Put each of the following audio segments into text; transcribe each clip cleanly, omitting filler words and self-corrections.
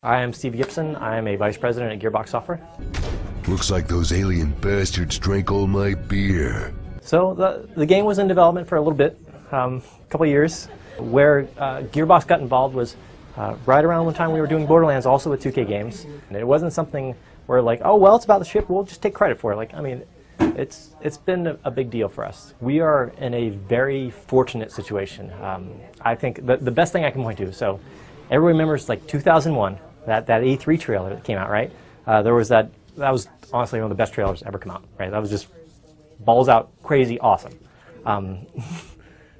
I am Steve Gibson. I am a vice president at Gearbox Software. Looks like those alien bastards drank all my beer. So the game was in development for a little bit, a couple of years. Where Gearbox got involved was right around the time we were doing Borderlands, also with 2K Games. And it wasn't something where like, oh well, it's about the ship, we'll just take credit for it. Like, I mean, it's been a big deal for us. We are in a very fortunate situation. I think the best thing I can point to, so everyone remembers like 2001, that E3 trailer that came out, right? There was that was honestly one of the best trailers ever come out, right? That was just balls out, crazy, awesome.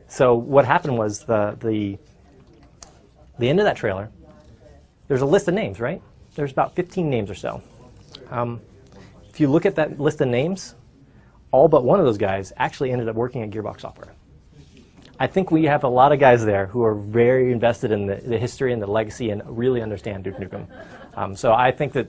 So what happened was the end of that trailer, there's a list of names, right? There's about 15 names or so. If you look at that list of names, all but one of those guys actually ended up working at Gearbox Software. I think we have a lot of guys there who are very invested in the history and the legacy and really understand Duke Nukem. So I think that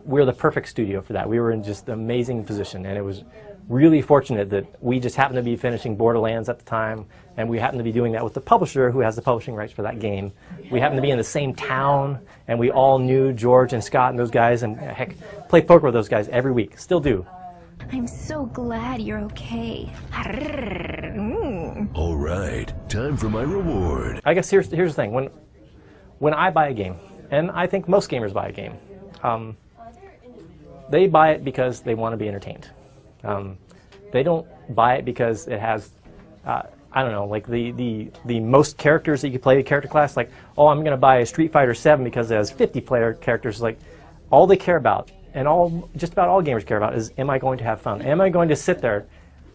we're the perfect studio for that. We were in just an amazing position, and it was really fortunate that we just happened to be finishing Borderlands at the time, and we happened to be doing that with the publisher who has the publishing rights for that game. We happened to be in the same town, and we all knew George and Scott and those guys, and heck, play poker with those guys every week, still do. I'm so glad you're okay. All right, time for my reward. I guess here's the thing. When I buy a game, and I think most gamers buy a game, they buy it because they want to be entertained. They don't buy it because it has, I don't know, like the most characters that you can play a character class. Like, oh, I'm going to buy a Street Fighter 7 because it has 50 player characters. Like, all they care about, and just about all gamers care about, is am I going to have fun? Am I going to sit there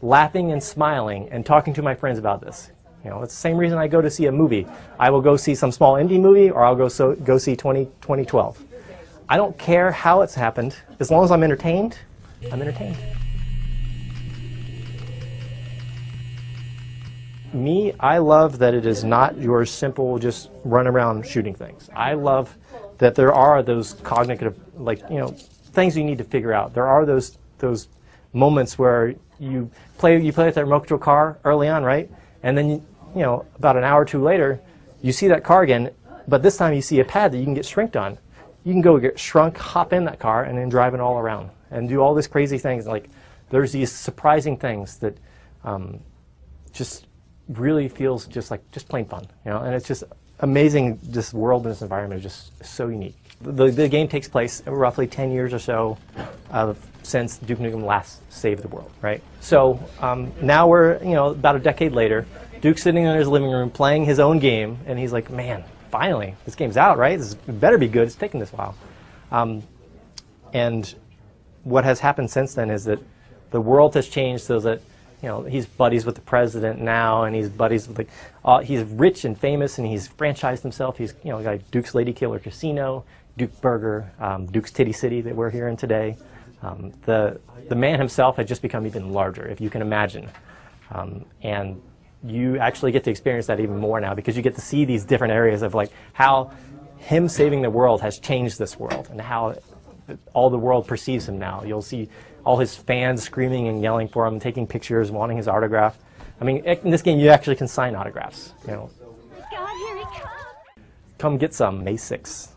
laughing and smiling and talking to my friends about this? You know, it's the same reason I go to see a movie. I will go see some small indie movie, or I'll go see 2012. I don't care how it's happened. As long as I'm entertained, I'm entertained. Me, I love that it is not your simple just run around shooting things. I love that there are those cognitive, like, you know, things you need to figure out. There are those moments where you play with that remote control car early on, right? And then you know, about an hour or two later, you see that car again, but this time you see a pad that you can get shrinked on. You can go get shrunk, hop in that car, and then drive it all around and do all these crazy things. Like, there's these surprising things that just really feels just plain fun, you know. And it's just amazing. This world and this environment is just so unique. The game takes place roughly 10 years or so since Duke Nukem last saved the world, right? So now we're, you know, about a decade later. Duke's sitting in his living room playing his own game, and he's like, man, finally, this game's out, right? This better be good. It's taken this while. And what has happened since then is that the world has changed so that, you know, he's buddies with the president now, and he's buddies with, like, he's rich and famous, and he's franchised himself. He's, you know, got Duke's Lady Killer Casino, Duke Burger, Duke's Titty City that we're here in today. The man himself has just become even larger, if you can imagine. And you actually get to experience that even more now, because you get to see these different areas of like how him saving the world has changed this world and how all the world perceives him now. You'll see all his fans screaming and yelling for him, taking pictures, wanting his autograph. I mean, in this game you actually can sign autographs, you know. God, here he comes. Come get some May 6th.